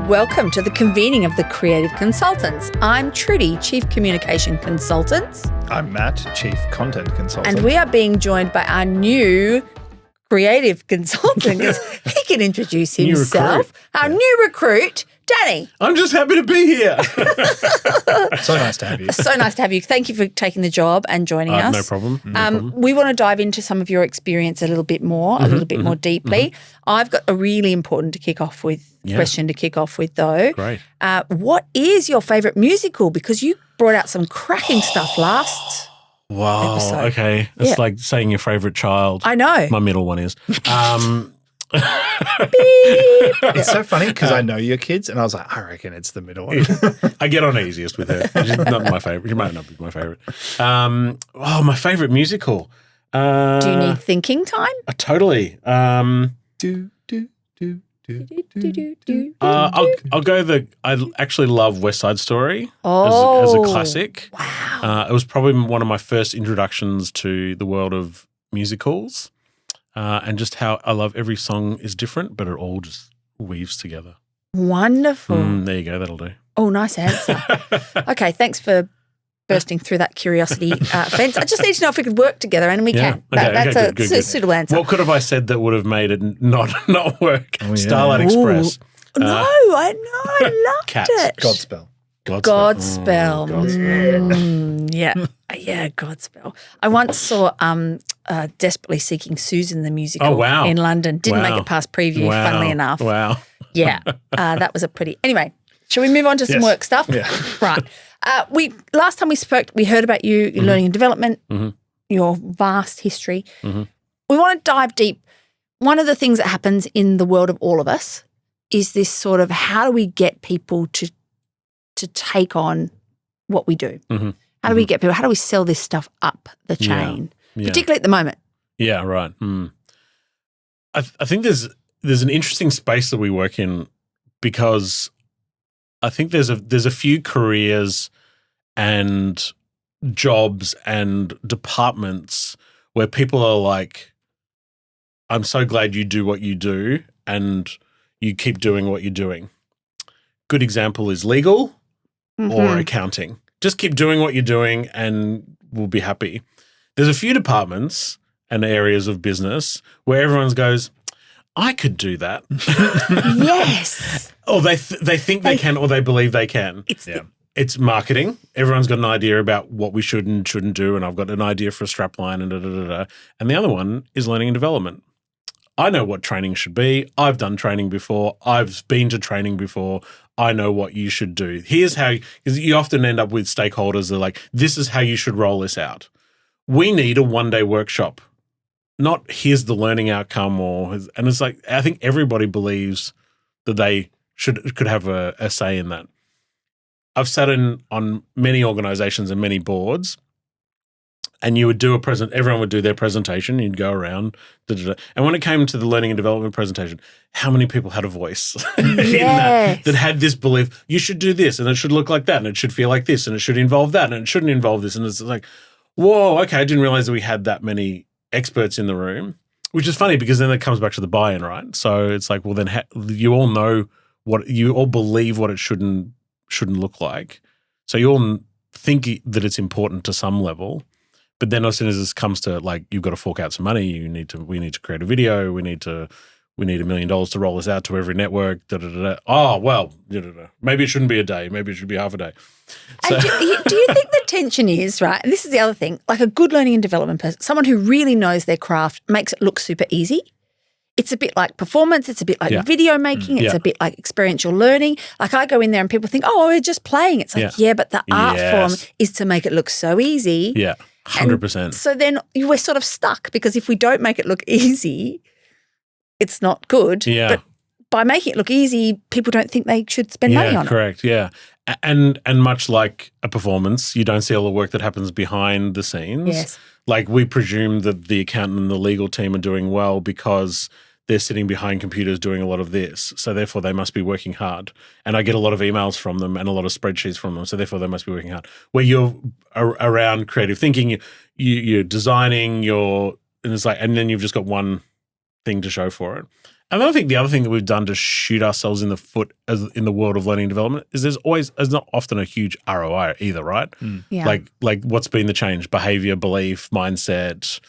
Welcome to the convening of the Creative Consultants. I'm Trudi, Chief Communication Consultant. I'm Matt, Chief Content Consultant. And we are being joined by our new creative consultant. He can introduce himself. Our new recruit, Danny. I'm just happy to be here. So nice to have you. So nice to have you. Thank you for taking the job and joining us. No problem. We want to dive into some of your experience a little bit more, more deeply. I've got a really important question to kick off with though. Great. What is your favourite musical? Because you brought out some cracking stuff last episode. Okay. It's like saying your favourite child. I know. My middle one is. It's so funny because I know your kids and I was like, I reckon it's the middle one. I get on easiest with her. She's not my favourite. She might not be my favourite. My favourite musical. Do you need thinking time? Totally. I'll go I actually love West Side Story as a classic. Wow. It was probably one of my first introductions to the world of musicals. And just how I love every song is different, but it all just weaves together. Wonderful. There you go. That'll do. Oh, nice answer. Okay, thanks for bursting through that curiosity fence. I just need to know if we could work together, and we can. That's a suitable answer. What could have I said that would have made it not work? Oh, yeah. Starlight Express. I loved Cats. it. Godspell. Godspell. Godspell. Yeah, Godspell. I once saw Desperately Seeking Susan the musical in London. Didn't make it past preview, funnily enough. Wow. Yeah, that was a pretty... Anyway, shall we move on to some work stuff? Yeah. Right. Last time we spoke, we heard about you, your learning and development, your vast history. We want to dive deep. One of the things that happens in the world of all of us is this sort of how do we get people to take on what we do? How do we get people? How do we sell this stuff up the chain, particularly at the moment? Yeah, right. I think there's an interesting space that we work in because I think there's a few careers and jobs and departments where people are like, I'm so glad you do what you do and you keep doing what you're doing. Good example is legal or accounting. Just keep doing what you're doing and we'll be happy. There's a few departments and areas of business where everyone goes, I could do that. Yes. Or they think they can or they believe they can. It's marketing. Everyone's got an idea about what we should and shouldn't do, and I've got an idea for a strapline and da-da-da-da. And the other one is learning and development. I know what training should be. I've done training before. I've been to training before. I know what you should do. Here's how, because you often end up with stakeholders that are like, this is how you should roll this out. We need a one-day workshop, not here's the learning outcome and it's like, I think everybody believes that they could have a say in that. I've sat on many organizations and many boards, and you would do everyone would do their presentation, you'd go around, and when it came to the learning and development presentation, how many people had a voice in that had this belief, you should do this, and it should look like that, and it should feel like this, and it should involve that, and it shouldn't involve this, and it's like, whoa, okay, I didn't realize that we had that many experts in the room, which is funny because then it comes back to the buy-in, right? So it's like, well, then you all know you all believe what it shouldn't look like, so you all think that it's important to some level. But then as soon as this comes to like, you've got to fork out some money, we need to create a video, we need $1 million to roll this out to every network, Oh, well, maybe it shouldn't be a day, maybe it should be half a day. So, and do you think the tension is, right, and this is the other thing, like a good learning and development person, someone who really knows their craft makes it look super easy. It's a bit like performance. It's a bit like video making. It's a bit like experiential learning. Like I go in there and people think, oh, we're just playing. It's like, but the art form is to make it look so easy. Yeah, 100%. So then we're sort of stuck because if we don't make it look easy, it's not good. Yeah. But by making it look easy, people don't think they should spend money on it. Correct, yeah. And much like a performance, you don't see all the work that happens behind the scenes. Yes. Like we presume that the accountant and the legal team are doing well because they're sitting behind computers doing a lot of this. So therefore they must be working hard. And I get a lot of emails from them and a lot of spreadsheets from them. So therefore they must be working hard. Where you're around creative thinking, you're designing, and it's like, and then you've just got one thing to show for it. And I think the other thing that we've done to shoot ourselves in the foot in the world of learning and development is there's not often a huge ROI either, right? Yeah. Like what's been the change? Behavior, belief, mindset.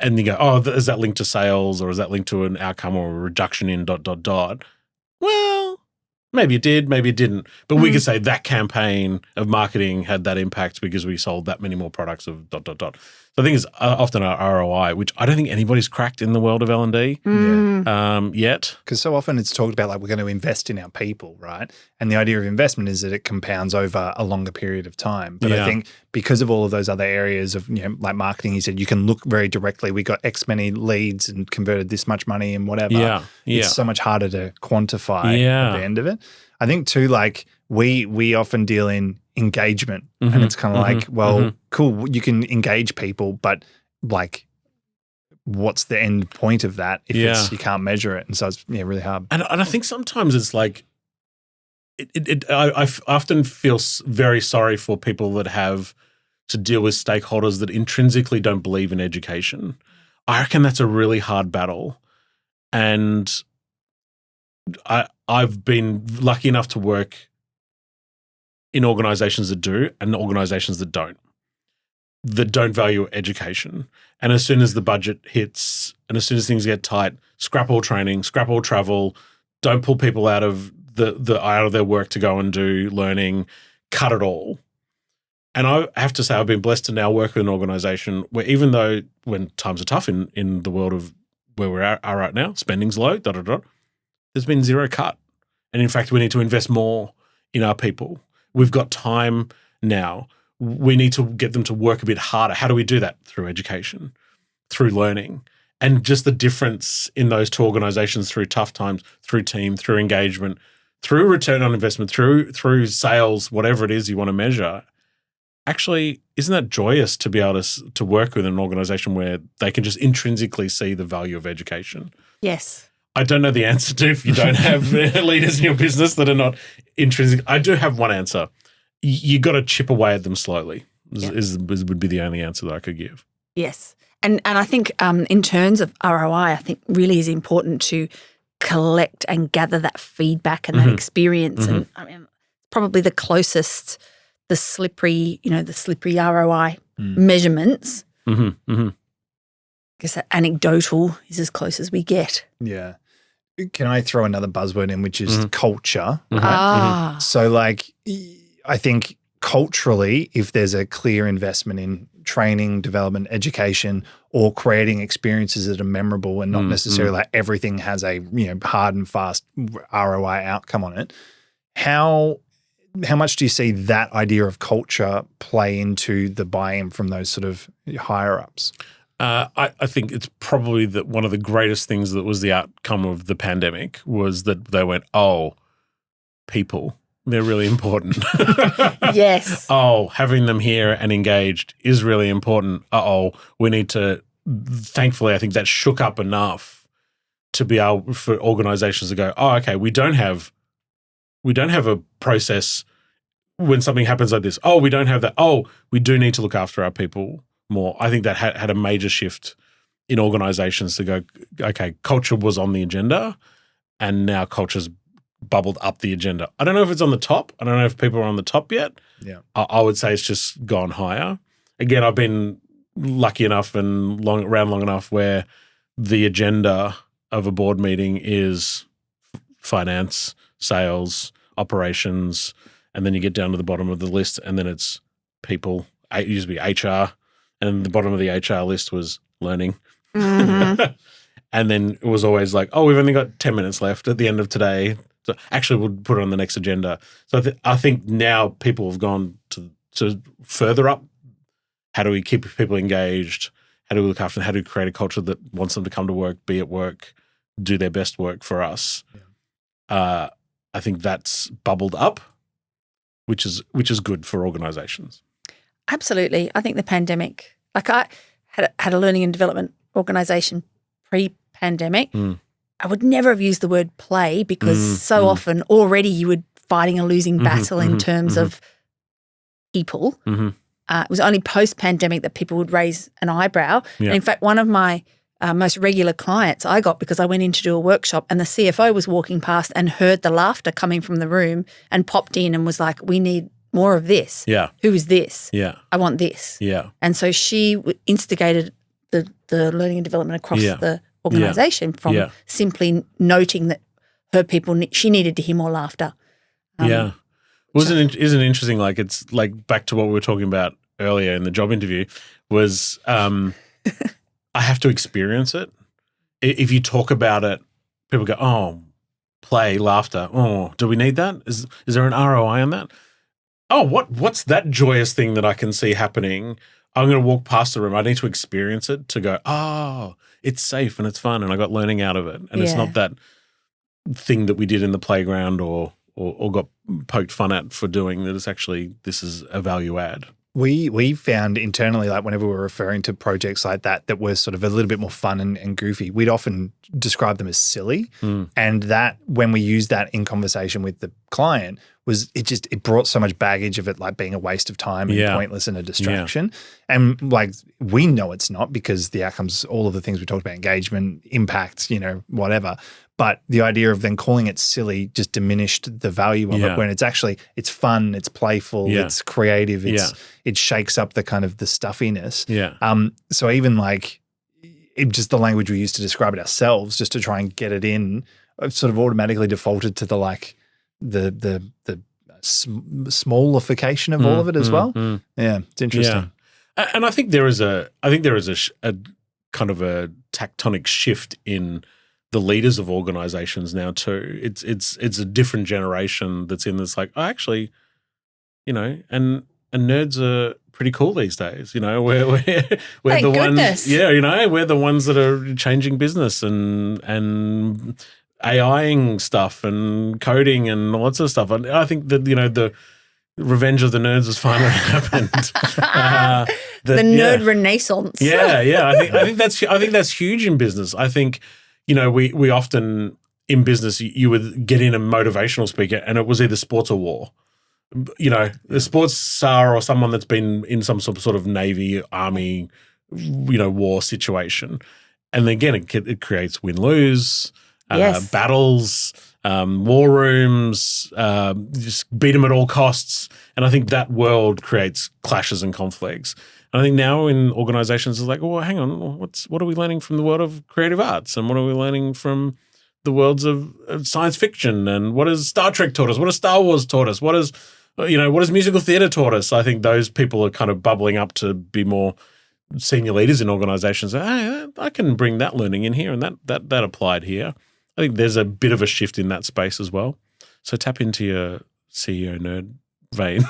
And you go, oh, is that linked to sales or is that linked to an outcome or a reduction in ... Well, maybe it did, maybe it didn't. But we could say that campaign of marketing had that impact because we sold that many more products of ... So I think it's often our ROI, which I don't think anybody's cracked in the world of L&D yet. Because so often it's talked about like we're going to invest in our people, right? And the idea of investment is that it compounds over a longer period of time. But I think because of all of those other areas of, like marketing, you said you can look very directly. We got X many leads and converted this much money and whatever. Yeah. It's so much harder to quantify at the end of it. I think too, like we often deal in engagement and it's kind of like, well, cool, you can engage people, but like what's the end point of that if you can't measure it? And so it's really hard. And I think sometimes it's like I often feel very sorry for people that have to deal with stakeholders that intrinsically don't believe in education. I reckon that's a really hard battle. And I've been lucky enough to work in organizations that do and organizations that don't value education. And as soon as the budget hits and as soon as things get tight, scrap all training, scrap all travel, don't pull people out of out of their work to go and do learning, cut it all. And I have to say I've been blessed to now work with an organization where even though when times are tough in the world of where we are right now, spending's low, there's been zero cut. And in fact, we need to invest more in our people. We've got time now. We need to get them to work a bit harder. How do we do that? Through education, through learning. And just the difference in those two organizations through tough times, through team, through engagement, through return on investment, through sales, whatever it is you want to measure. Actually, isn't that joyous to be able to work with an organization where they can just intrinsically see the value of education? Yes. I don't know the answer to if you don't have leaders in your business that are not intrinsic. I do have one answer. You got to chip away at them slowly would be the only answer that I could give. Yes. And I think in terms of ROI, I think really is important to collect and gather that feedback and that experience. And I mean, probably the closest, the slippery ROI measurements. I guess that anecdotal is as close as we get. Yeah. Can I throw another buzzword in, which is culture? Right? So like, I think culturally, if there's a clear investment in training, development, education, or creating experiences that are memorable and not necessarily like everything has a hard and fast ROI outcome on it, how much do you see that idea of culture play into the buy-in from those sort of higher ups? I think it's probably that one of the greatest things that was the outcome of the pandemic was that they went, oh, people, they're really important. Yes. Oh, having them here and engaged is really important. We need to, thankfully, I think that shook up enough to be able for organizations to go, oh, okay, we don't have a process when something happens like this. Oh, we don't have that. Oh, we do need to look after our people more. I think that had a major shift in organizations to go, okay, culture was on the agenda and now culture's bubbled up the agenda. I don't know if it's on the top. I don't know if people are on the top yet. Yeah, I would say it's just gone higher. Again, I've been lucky enough and around long enough where the agenda of a board meeting is finance, sales, operations, and then you get down to the bottom of the list and then it's people. It used to be HR, and the bottom of the HR list was learning. And then it was always like, oh, we've only got 10 minutes left at the end of today. So actually, we'll put it on the next agenda. So I think now people have gone to further up. How do we keep people engaged? How do we look after them? How do we create a culture that wants them to come to work, be at work, do their best work for us? Yeah. I think that's bubbled up, which is good for organizations. Absolutely. I think the pandemic, like I had a learning and development organization pre-pandemic. I would never have used the word play because so often already you were fighting a losing battle in terms of people. It was only post-pandemic that people would raise an eyebrow. Yeah. And in fact, one of my most regular clients I got because I went in to do a workshop and the CFO was walking past and heard the laughter coming from the room and popped in and was like, we need more of this. Yeah. Who is this? Yeah. I want this. Yeah. And so she instigated the learning and development across the organisation from simply noting that her people, she needed to hear more laughter. Isn't interesting? Like, it's like back to what we were talking about earlier in the job interview was I have to experience it. If you talk about it, people go, oh, play, laughter. Oh, do we need that? Is there an ROI on that? Oh, what's that joyous thing that I can see happening? I'm going to walk past the room. I need to experience it to go, oh, it's safe and it's fun and I got learning out of it. And it's not that thing that we did in the playground or got poked fun at for doing, that it's actually, this is a value add. We found internally, like whenever we're referring to projects like that were sort of a little bit more fun and goofy, we'd often describe them as silly. And that when we used that in conversation with the client it brought so much baggage of it like being a waste of time and pointless and a distraction. And like we know it's not because the outcomes, all of the things we talked about, engagement, impact, whatever. But the idea of then calling it silly just diminished the value of it when it's actually, it's fun, it's playful, it's creative, it shakes up the kind of the stuffiness. So even like just the language we used to describe it ourselves, just to try and get it in, I've sort of automatically defaulted to the like the smallification of all of it as well. Yeah, it's interesting. And I think there is a kind of a tectonic shift in the leaders of organizations now too. It's a different generation that's in this like, oh, actually, and nerds are pretty cool these days. We're Thank the goodness. ones, we're the ones that are changing business and AIing stuff and coding and all that sort of stuff. And I think that the revenge of the nerds has finally happened. The nerd renaissance. I think that's huge in business. I think we often in business you would get in a motivational speaker and it was either sports or war. The sports star or someone that's been in some sort of Navy, Army, war situation. And then again, it creates win-lose, battles, war rooms, just beat them at all costs. And I think that world creates clashes and conflicts. And I think now in organizations it's like, well, hang on, what are we learning from the world of creative arts? And what are we learning from the worlds of science fiction? And what has Star Trek taught us? What has Star Wars taught us? What has musical theater taught us? I think those people are kind of bubbling up to be more senior leaders in organizations. Hey, I can bring that learning in here and that applied here. I think there's a bit of a shift in that space as well. So tap into your CEO nerd vein.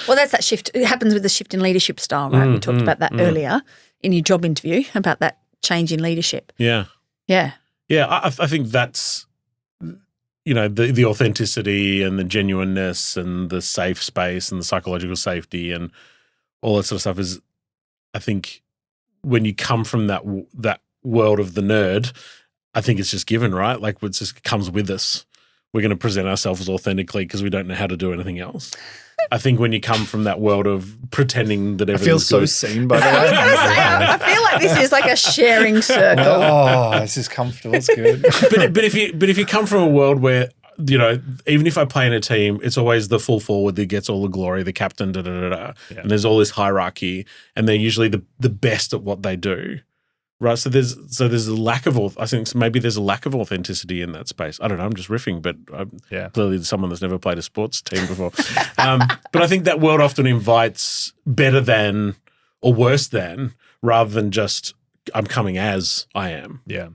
Well, that's that shift. It happens with the shift in leadership style, right? We talked about that earlier in your job interview about that change in leadership. Yeah. I think that's the authenticity and the genuineness and the safe space and the psychological safety and all that sort of stuff is, I think, when you come from that world of the nerd, I think it's just given, right? Like it just comes with us. We're going to present ourselves authentically because we don't know how to do anything else. I think when you come from that world of pretending that everything's I feel good. so seen, by the way. I feel like this is like a sharing circle. Oh, this is comfortable. It's good. But if you come from a world where even if I play in a team, it's always the full forward that gets all the glory, the captain, and there's all this hierarchy, and they're usually the best at what they do. Right, so there's a lack of I think maybe there's a lack of authenticity in that space. I don't know. I'm just riffing, but clearly someone that's never played a sports team before. But I think that world often invites better than or worse than, rather than just I'm coming as I am. Yeah.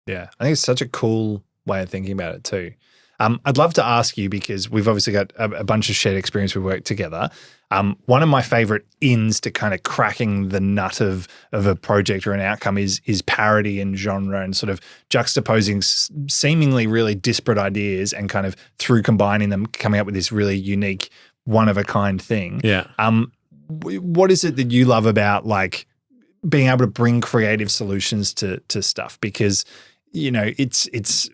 I think it's such a cool way of thinking about it too. I'd love to ask you, because we've obviously got a bunch of shared experience. We work together. One of my favorite ins to kind of cracking the nut of a project or an outcome is parody and genre and sort of juxtaposing seemingly really disparate ideas and kind of through combining them, coming up with this really unique, one-of-a-kind thing. Yeah. What is it that you love about like being able to bring creative solutions to stuff? Because, it's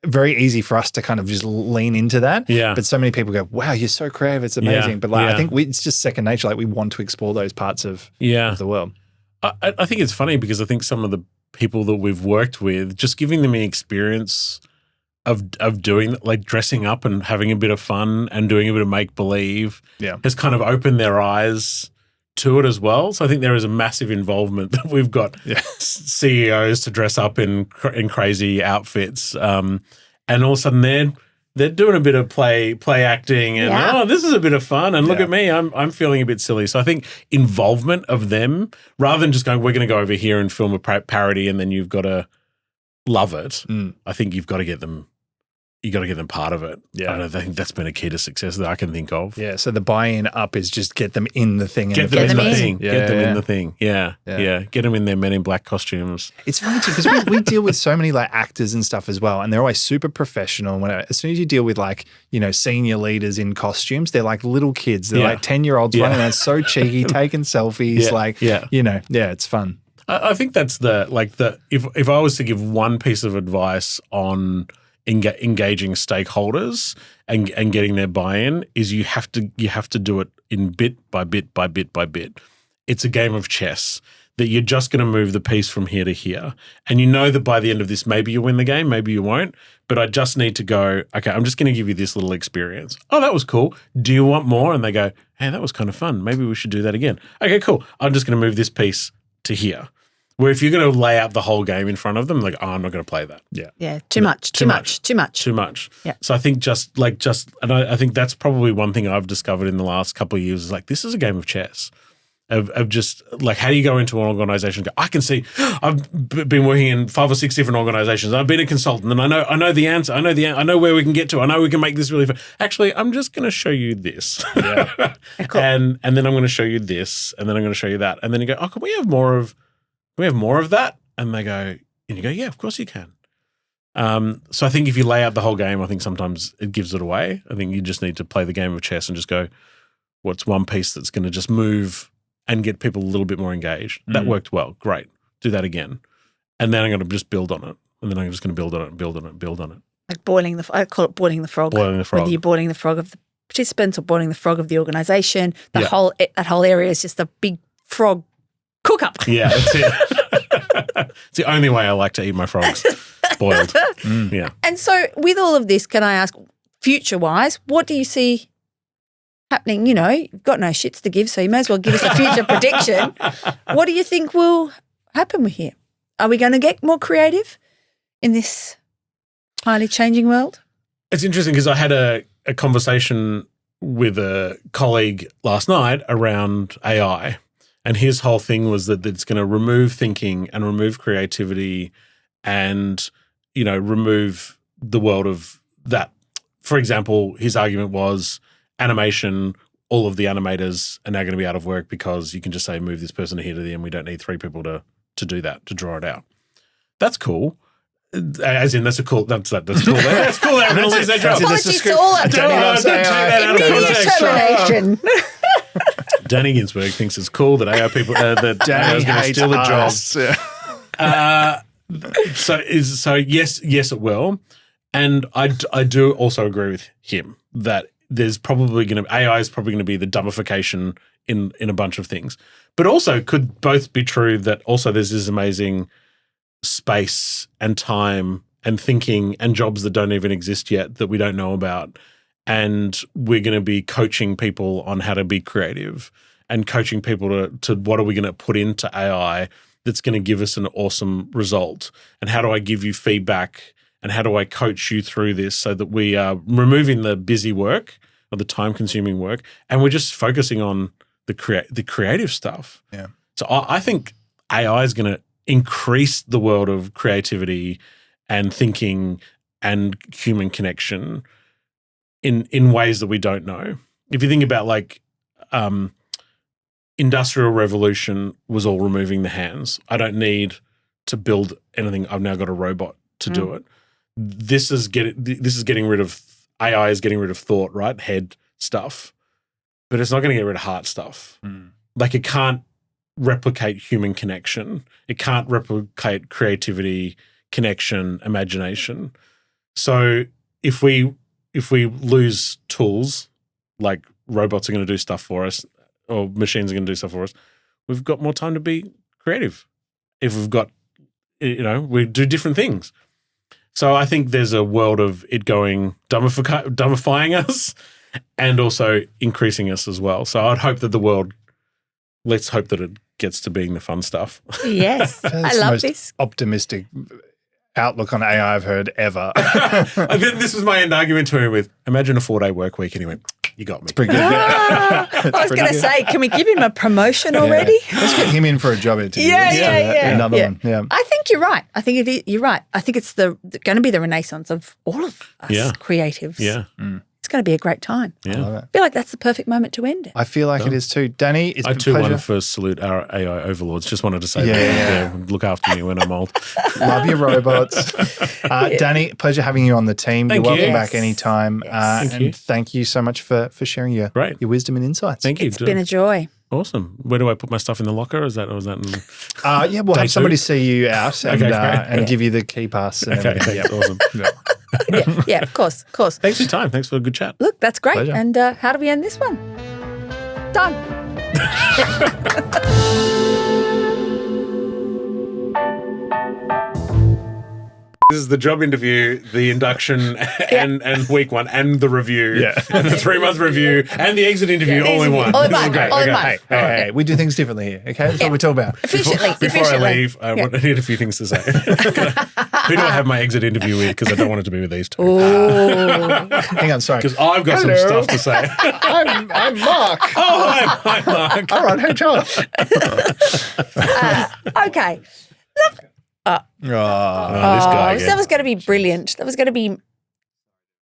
very easy for us to kind of just lean into that. Yeah. But so many people go, wow, you're so creative. It's amazing. But I think it's just second nature. Like we want to explore those parts of the world. I think it's funny because I think some of the people that we've worked with, just giving them the experience of doing, like dressing up and having a bit of fun and doing a bit of make-believe has kind of opened their eyes to it as well. So I think there is a massive involvement that we've got CEOs to dress up in crazy outfits, and all of a sudden they're doing a bit of play acting, and this is a bit of fun, and look at me, I'm feeling a bit silly. So I think involvement of them, rather than just going, we're going to go over here and film a parody, and then you've got to love it. I think you've got to get them. You got to get them part of it. Yeah, I think that's been a key to success that I can think of. Yeah, so the buy-in up is just get them in the thing. Get them in the thing. Get them in the thing. Yeah. Get them in their Men in Black costumes. It's funny too because we deal with so many like actors and stuff as well, and they're always super professional. Whenever, as soon as you deal with like senior leaders in costumes, they're like little kids. They're like 10-year-olds running around so cheeky, taking selfies. It's fun. I think that's if I was to give one piece of advice on engaging stakeholders and getting their buy-in, is you have to do it in bit by bit by bit by bit. It's a game of chess that you're just going to move the piece from here to here, and you know that by the end of this, maybe you win the game, maybe you won't. But I just need to go, okay, I'm just going to give you this little experience. Oh, that was cool. Do you want more? And they go, hey, that was kind of fun. Maybe we should do that again. Okay, cool. I'm just going to move this piece to here. Where if you're going to lay out the whole game in front of them, like, oh, I'm not going to play that. Yeah. Too much. Yeah. So I think and I think that's probably one thing I've discovered in the last couple of years is like, this is a game of chess. Of just like, how do you go into an organization and go, I can see, I've been working in 5 or 6 different organizations. I've been a consultant and I know the answer. I know where we can get to. I know we can make this really fun. Actually, I'm just going to show you this. Yeah. Cool. And then I'm going to show you this, and then I'm going to show you that. And then you go, oh, can we have more of that? And they go, and you go, yeah, of course you can. So I think if you lay out the whole game, I think sometimes it gives it away. I think you just need to play the game of chess and just go, what's one piece that's going to just move and get people a little bit more engaged? That worked well. Great. Do that again. And then I'm going to just build on it. And then I'm just going to build on it and build on it and build on it. Like I call it boiling the frog. Boiling the frog. Whether you're boiling the frog of the participants or boiling the frog of the organization, that whole area is just a big frog cook-up. Yeah, that's it. It's the only way I like to eat my frogs, boiled. Yeah. And so with all of this, can I ask, future-wise, what do you see happening? You've got no shits to give, so you may as well give us a future prediction. What do you think will happen here? Are we going to get more creative in this highly changing world? It's interesting because I had a conversation with a colleague last night around AI. And his whole thing was that it's going to remove thinking and remove creativity and, remove the world of that. For example, his argument was animation, all of the animators are now going to be out of work because you can just say, move this person to here to there, and we don't need 3 people to do that, to draw it out. That's cool. As in, that's cool. That's cool. That's cool. They're going to lose their job. Apologies to all our termination. Danny Ginsberg thinks it's cool that AI people that AI is going to steal the jobs. So yes, it will, and I do also agree with him that AI is probably going to be the dumbification in a bunch of things, but also could both be true that also there's this amazing space and time and thinking and jobs that don't even exist yet that we don't know about. And we're going to be coaching people on how to be creative and coaching people to what are we going to put into AI that's going to give us an awesome result, and how do I give you feedback, and how do I coach you through this so that we are removing the busy work or the time-consuming work, and we're just focusing on the creative stuff. Yeah. So I think AI is going to increase the world of creativity and thinking and human connection in ways that we don't know. If you think about like Industrial Revolution was all removing the hands. I don't need to build anything. I've now got a robot to do it. This is getting rid of AI is getting rid of thought, right? Head stuff. But it's not going to get rid of heart stuff. Like it can't replicate human connection. It can't replicate creativity, connection, imagination. So if we lose tools, like robots are going to do stuff for us or machines are going to do stuff for us, we've got more time to be creative. If we've got, we do different things. So I think there's a world of it going dumbifying us and also increasing us as well. So I'd hope that let's hope that it gets to being the fun stuff. Yes. I love this. Optimistic outlook on AI I've heard ever. This was my end argument to him with, imagine a 4-day work week, and he went, you got me. It's pretty good. I was going to say, can we give him a promotion already? Let's get him in for a job interview. Yeah. Another one. Yeah. I think you're right. I think you're right. I think it's going to be the renaissance of all of us creatives. Yeah. It's going to be a great time. I love it. I feel like that's the perfect moment to end it. I feel like it is too. Danny, it's been a pleasure. I too want to first salute our AI overlords. Just wanted to say that. Look after me when I'm old. Love your robots. Danny, pleasure having you on the team. You're welcome back anytime. Thank you so much for sharing your wisdom and insights. Thank you. It's been a joy. Awesome. Where do I put my stuff in the locker? Is that? We'll have somebody see you out and give you the key pass. And everything. Awesome. Yeah, of course. Thanks for your time. Thanks for a good chat. Look, that's great. Pleasure. And how do we end this one? Done. This is the job interview, the induction, and week 1, and the review, and the 3-month review, and the exit interview all in one. All in one. Hey, we do things differently here, okay? That's what we're talking about. Before I leave, I need a few things to say. Who do I have my exit interview with? Because I don't want it to be with these two. Hang on, sorry. Because I've got some stuff to say. I'm Mark. Oh, hi, Mark. All right, hey, John. Okay. This guy again. That was going to be brilliant. That was going to be.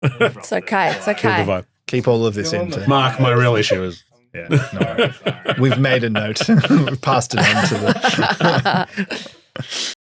It's okay. It's okay. Keep all of this in. Mark, my real issue is. Yeah, no. We've made a note. We've passed it on to the.